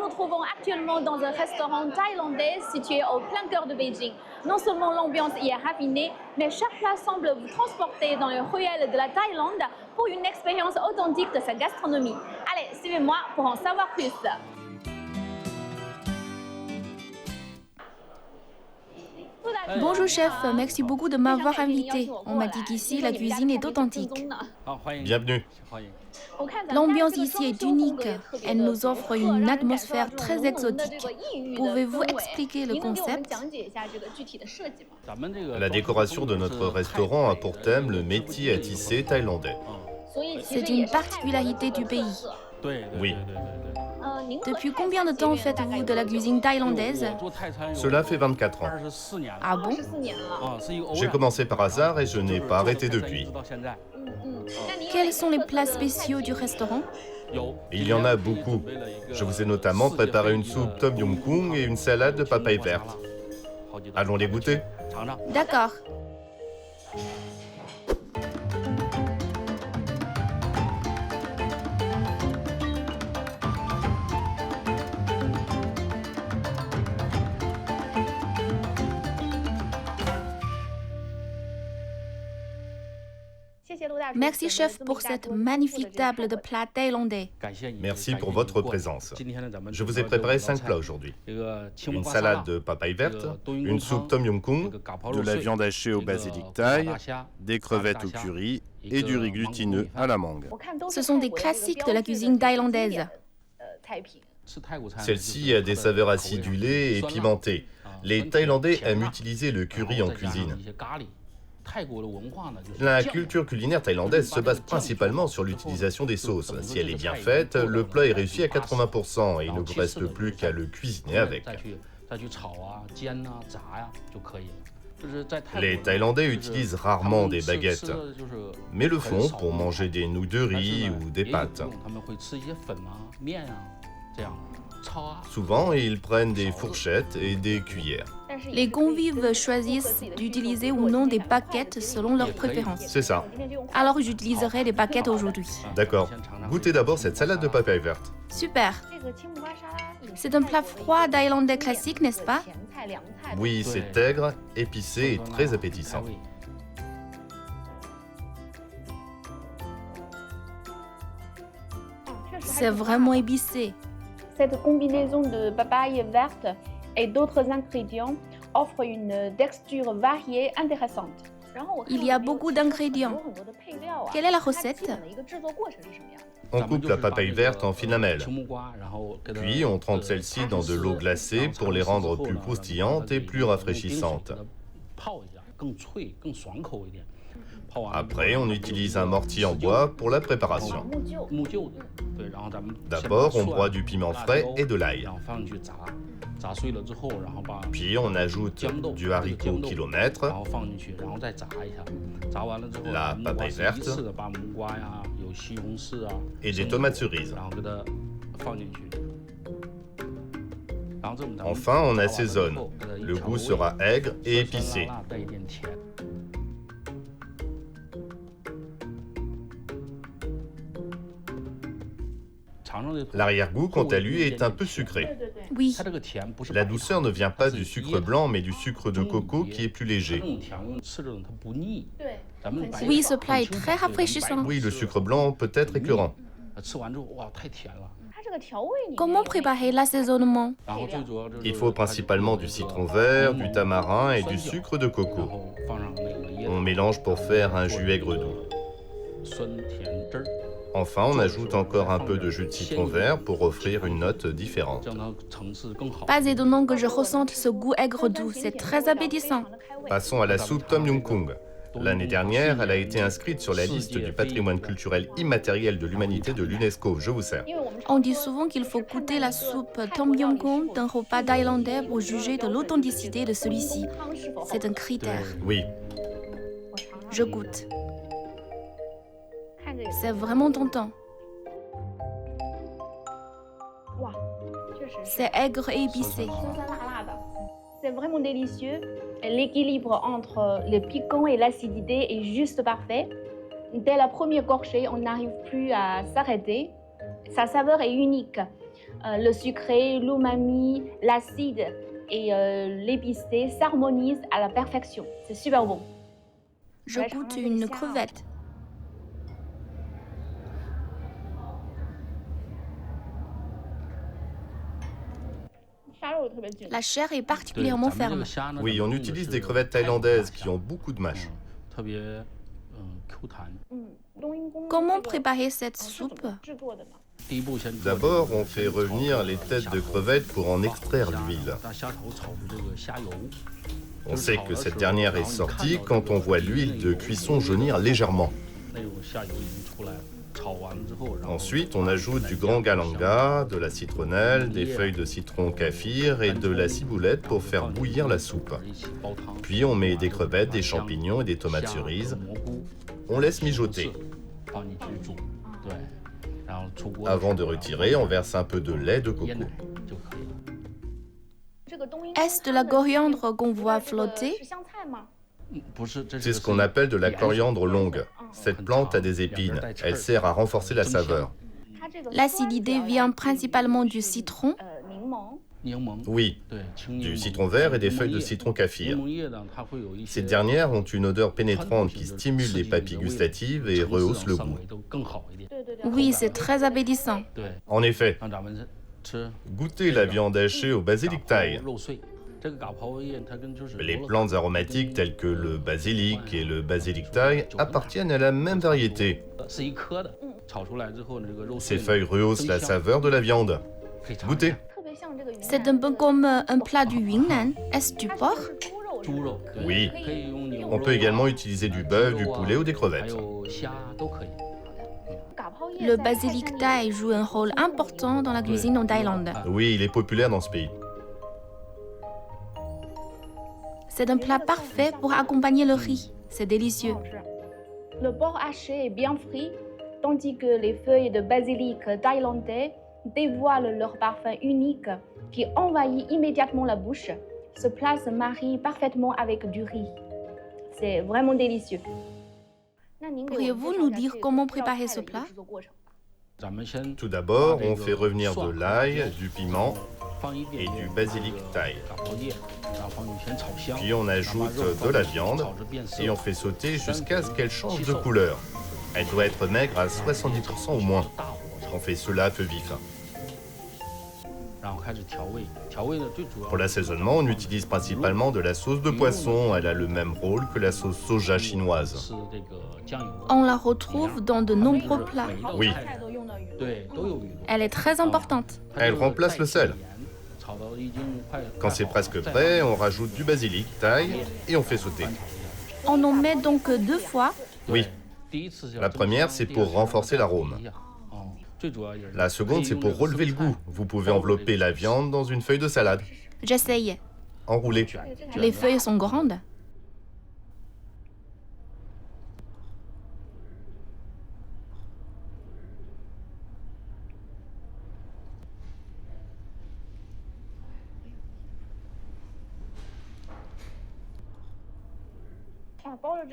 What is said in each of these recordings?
nous trouvons actuellement dans un restaurant thaïlandais situé au plein cœur de Beijing. Non seulement l'ambiance y est raffinée, mais chaque plat semble vous transporter dans les ruelles de la Thaïlande pour une expérience authentique de sa gastronomie. Allez, suivez-moi pour en savoir plus. Bonjour chef, merci beaucoup de m'avoir invité. On m'a dit qu'ici la cuisine est authentique. Bienvenue. L'ambiance ici est unique. Elle nous offre une atmosphère très exotique. Pouvez-vous expliquer le concept? La décoration de notre restaurant a pour thème le métier à tisser thaïlandais. C'est une particularité du pays. Oui, Depuis combien de temps faites-vous de la cuisine thaïlandaise? cela fait 24 ans. Ah bon? J'ai commencé par hasard et je n'ai pas arrêté depuis. Quels sont les plats spéciaux du restaurant? Il y en a beaucoup. Je vous ai notamment préparé une soupe tom yum goong et une salade de papaye verte. Allons les goûter. D'accord. Merci chef pour cette magnifique table de plats thaïlandais. Merci pour votre présence. Je vous ai préparé 5 plats aujourd'hui. Une salade de papaye verte, une soupe tom yum goong, de la viande hachée au basilic thaï, des crevettes au curry et du riz glutineux à la mangue. Ce sont des classiques de la cuisine thaïlandaise. Celle-ci a des saveurs acidulées et pimentées. Les Thaïlandais aiment utiliser le curry en cuisine. La culture culinaire thaïlandaise se base principalement sur l'utilisation des sauces. Si elle est bien faite, le plat est réussi à 80% et il ne vous reste plus qu'à le cuisiner avec. Les Thaïlandais utilisent rarement des baguettes, mais le font pour manger des nouilles de riz ou des pâtes. Souvent, ils prennent des fourchettes et des cuillères. Les convives choisissent d'utiliser ou non des baguettes selon leurs préférences. C'est ça. Alors j'utiliserai des baguettes aujourd'hui. D'accord. Goûtez d'abord cette salade de papaye verte. Super. C'est un plat froid thaïlandais classique, n'est-ce pas? Oui, c'est aigre, épicé et très appétissant. C'est vraiment épicé. Cette combinaison de papaye verte et d'autres ingrédients offre une texture variée intéressante. Il y a beaucoup d'ingrédients. Quelle est la recette? On coupe la papaye verte en fines lamelles. Puis on trempe celle-ci dans de l'eau glacée pour les rendre plus croustillantes et plus rafraîchissantes. Après, on utilise un mortier en bois pour la préparation. D'abord, on broie du piment frais et de l'ail. Puis on ajoute du haricot kilomètre, la papaye verte et des tomates cerises. Enfin, on assaisonne. Le goût sera aigre et épicé. L'arrière-goût, quant à lui, est un peu sucré. Oui. La douceur ne vient pas du sucre blanc, mais du sucre de coco qui est plus léger. Oui, ce plat est très rafraîchissant. Oui, le sucre blanc peut être écœurant. Comment préparer l'assaisonnement? Il faut principalement du citron vert, du tamarin et du sucre de coco. On mélange pour faire un jus aigre doux. Enfin, on ajoute encore un peu de jus de citron vert pour offrir une note différente. Pas étonnant que je ressente ce goût aigre doux, c'est très appétissant. Passons à la soupe tom yum goong. L'année dernière, elle a été inscrite sur la liste du patrimoine culturel immatériel de l'humanité de l'UNESCO. Je vous sers. On dit souvent qu'il faut goûter la soupe tom yum goong d'un repas thaïlandais pour juger de l'authenticité de celui-ci. C'est un critère. Oui, Je goûte. C'est vraiment tentant. C'est aigre et épicé. C'est vraiment délicieux. L'équilibre entre le piquant et l'acidité est juste parfait. Dès la première gorgée, on n'arrive plus à s'arrêter. Sa saveur est unique. Le sucré, l'umami, l'acide et l'épicé s'harmonisent à la perfection. C'est super bon. Je goûte une crevette. La chair est particulièrement ferme. Oui, on utilise des crevettes thaïlandaises qui ont beaucoup de mâche. Comment préparer cette soupe? D'abord, on fait revenir les têtes de crevettes pour en extraire l'huile. On sait que cette dernière est sortie quand on voit l'huile de cuisson jaunir légèrement. Ensuite, on ajoute du grand galanga, de la citronnelle, des feuilles de citron kaffir et de la ciboulette pour faire bouillir la soupe. Puis on met des crevettes, des champignons et des tomates cerises. On laisse mijoter. Avant de retirer, on verse un peu de lait de coco. Est-ce de la coriandre qu'on voit flotter? C'est ce qu'on appelle de la coriandre longue. Cette plante a des épines. Elle sert à renforcer la saveur. L'acidité vient principalement du citron. Oui, du citron vert et des feuilles de citron kaffir. Ces dernières ont une odeur pénétrante qui stimule les papilles gustatives et rehausse le goût. Oui, c'est très appétissant. En effet, goûtez la viande hachée au basilic thaï. Les plantes aromatiques telles que le basilic et le basilic thaï appartiennent à la même variété. Ces feuilles rehaussent la saveur de la viande. Goûtez. C'est un peu comme un plat du Yunnan. Est-ce du porc? Oui, on peut également utiliser du bœuf, du poulet ou des crevettes. Le basilic thaï joue un rôle important dans la cuisine en Thaïlande. Oui, il est populaire dans ce pays. C'est un plat parfait pour accompagner le riz. C'est délicieux. Le porc haché est bien frit, tandis que les feuilles de basilic thaïlandais dévoilent leur parfum unique qui envahit immédiatement la bouche. Ce plat se marie parfaitement avec du riz. C'est vraiment délicieux. Pourriez-vous nous dire comment préparer ce plat? Tout d'abord, on fait revenir de l'ail, du piment et du basilic thaï. Puis on ajoute de la viande et on fait sauter jusqu'à ce qu'elle change de couleur. Elle doit être maigre à 70% au moins. On fait cela à feu vif. Pour l'assaisonnement, on utilise principalement de la sauce de poisson. Elle a le même rôle que la sauce soja chinoise. On la retrouve dans de nombreux plats. Oui, Elle est très importante. elle remplace le sel. Quand c'est presque prêt, on rajoute du basilic thaï et on fait sauter. On en met donc 2 fois. Oui, la première, c'est pour renforcer l'arôme. La seconde, c'est pour relever le goût. Vous pouvez envelopper la viande dans une feuille de salade. J'essaye. Enroulée. Les feuilles sont grandes.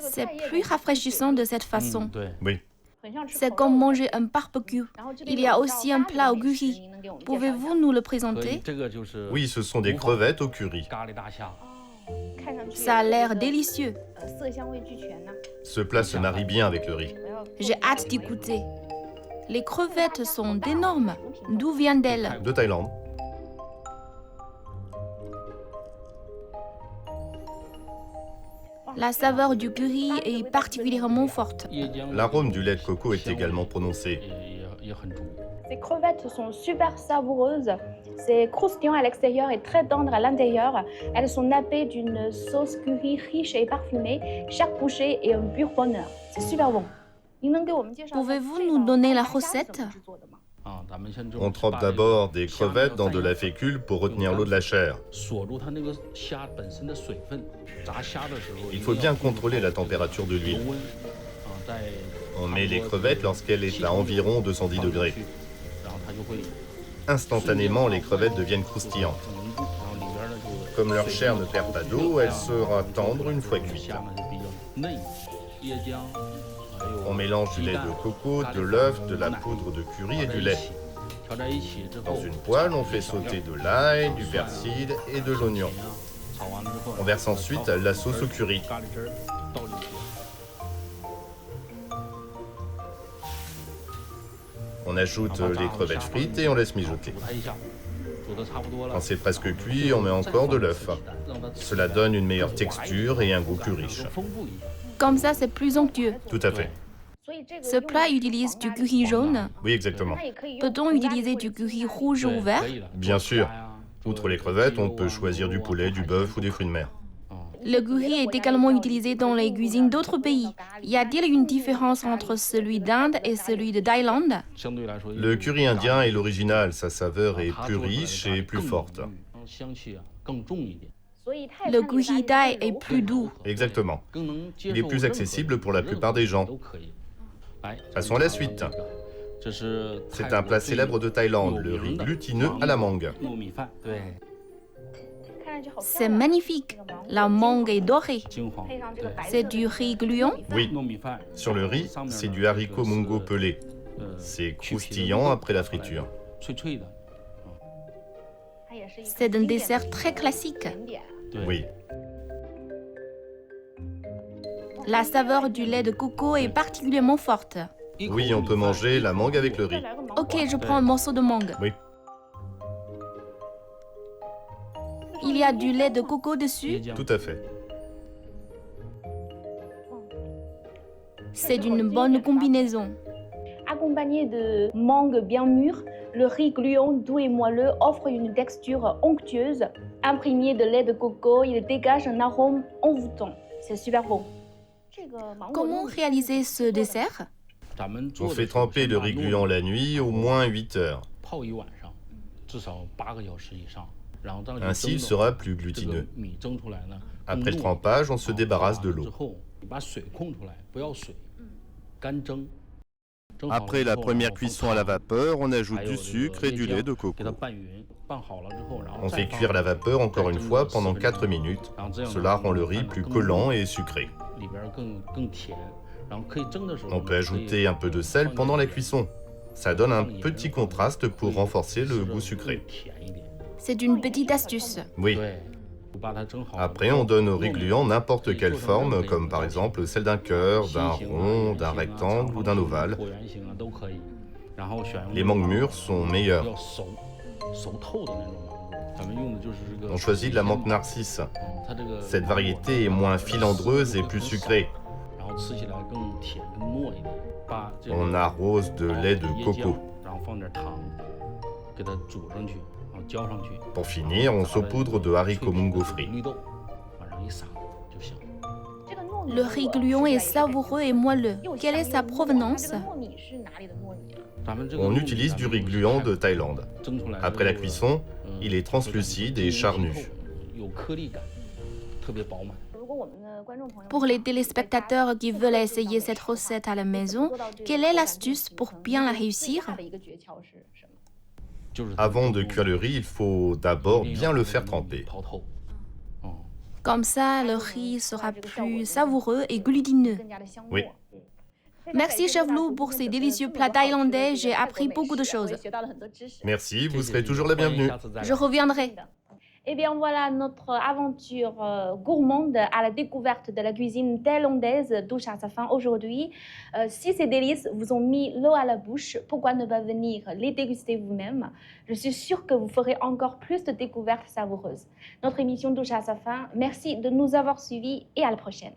C'est plus rafraîchissant de cette façon. Oui. C'est comme manger un barbecue. Il y a aussi un plat au curry. Pouvez-vous nous le présenter? Oui, ce sont des crevettes au curry. Ça a l'air délicieux. Ce plat se marie bien avec le riz. J'ai hâte d'y goûter. Les crevettes sont énormes. D'où viennent-elles? De Thaïlande. La saveur du curry est particulièrement forte. L'arôme du lait de coco est également prononcé. Ces crevettes sont super savoureuses. C'est croustillant à l'extérieur et très tendre à l'intérieur. Elles sont nappées d'une sauce curry riche et parfumée. Chaque bouchée est un pur bonheur. C'est super bon. Pouvez-vous nous donner la recette? On trempe d'abord des crevettes dans de la fécule pour retenir l'eau de la chair. Il faut bien contrôler la température de l'huile. On met les crevettes lorsqu'elle est à environ 210 degrés. Instantanément, les crevettes deviennent croustillantes. Comme leur chair ne perd pas d'eau, elle sera tendre une fois cuite. On mélange du lait de coco, de l'œuf, de la poudre de curry et du lait. Dans une poêle, on fait sauter de l'ail, du persil et de l'oignon. On verse ensuite la sauce au curry. On ajoute les crevettes frites et on laisse mijoter. Quand c'est presque cuit, on met encore de l'œuf. Cela donne une meilleure texture et un goût plus riche. Comme ça, c'est plus onctueux. Tout à fait. Ce plat utilise du curry jaune. Oui, exactement. Peut-on utiliser du curry rouge ou vert? Bien sûr. Outre les crevettes, on peut choisir du poulet, du bœuf ou des fruits de mer. Le curry est également utilisé dans les cuisines d'autres pays. Y a-t-il une différence entre celui d'Inde et celui de Thaïlande? Le curry indien est l'original, sa saveur est plus riche et plus forte. Le curry thaï est plus doux. Exactement. Il est plus accessible pour la plupart des gens. Passons à la suite. C'est un plat célèbre de Thaïlande, le riz glutineux à la mangue. C'est magnifique. La mangue est dorée. C'est du riz gluant. Oui. Sur le riz, c'est du haricot mungo pelé. C'est croustillant après la friture. C'est un dessert très classique. Oui. La saveur du lait de coco est particulièrement forte. Oui, on peut manger la mangue avec le riz. Ok, je prends un morceau de mangue. Oui. Il y a du lait de coco dessus. Tout à fait. C'est une bonne combinaison. Accompagné de mangue bien mûre, le riz gluant doux et moelleux offre une texture onctueuse. Imprégné de lait de coco, il dégage un arôme envoûtant. C'est super bon. Comment réaliser ce dessert? On fait tremper le riz gluant la nuit au moins 8 heures. Ainsi, il sera plus glutineux. Après le trempage, on se débarrasse de l'eau. Après la première cuisson à la vapeur, on ajoute du sucre et du lait de coco. On fait cuire la vapeur encore une fois pendant 4 minutes. Cela rend le riz plus collant et sucré. On peut ajouter un peu de sel pendant la cuisson. Ça donne un petit contraste pour renforcer le goût sucré. C'est une petite astuce. Oui. Après, on donne au riz gluant n'importe quelle forme, comme par exemple celle d'un cœur, d'un rond, d'un rectangle ou d'un ovale. Les mangues mûres sont meilleures. On choisit de la mangue narcisse. Cette variété est moins filandreuse et plus sucrée. On arrose de lait de coco. Pour finir, on saupoudre de haricots mungo frits. Le riz gluant est savoureux et moelleux. Quelle est sa provenance? On utilise du riz gluant de Thaïlande. Après la cuisson, il est translucide et charnu. Pour les téléspectateurs qui veulent essayer cette recette à la maison, quelle est l'astuce pour bien la réussir? Avant de cuire le riz, il faut d'abord bien le faire tremper. Comme ça, le riz sera plus savoureux et glutineux. Oui. Merci Chef Lou pour ces délicieux plats thaïlandais. J'ai appris beaucoup de choses. Merci, vous serez toujours la bienvenue. Je reviendrai. Eh bien voilà, notre aventure gourmande à la découverte de la cuisine thaïlandaise touche à sa fin aujourd'hui. Si ces délices vous ont mis l'eau à la bouche, pourquoi ne pas venir les déguster vous-même? Je suis sûre que vous ferez encore plus de découvertes savoureuses. Notre émission touche à sa fin. Merci de nous avoir suivis et à la prochaine.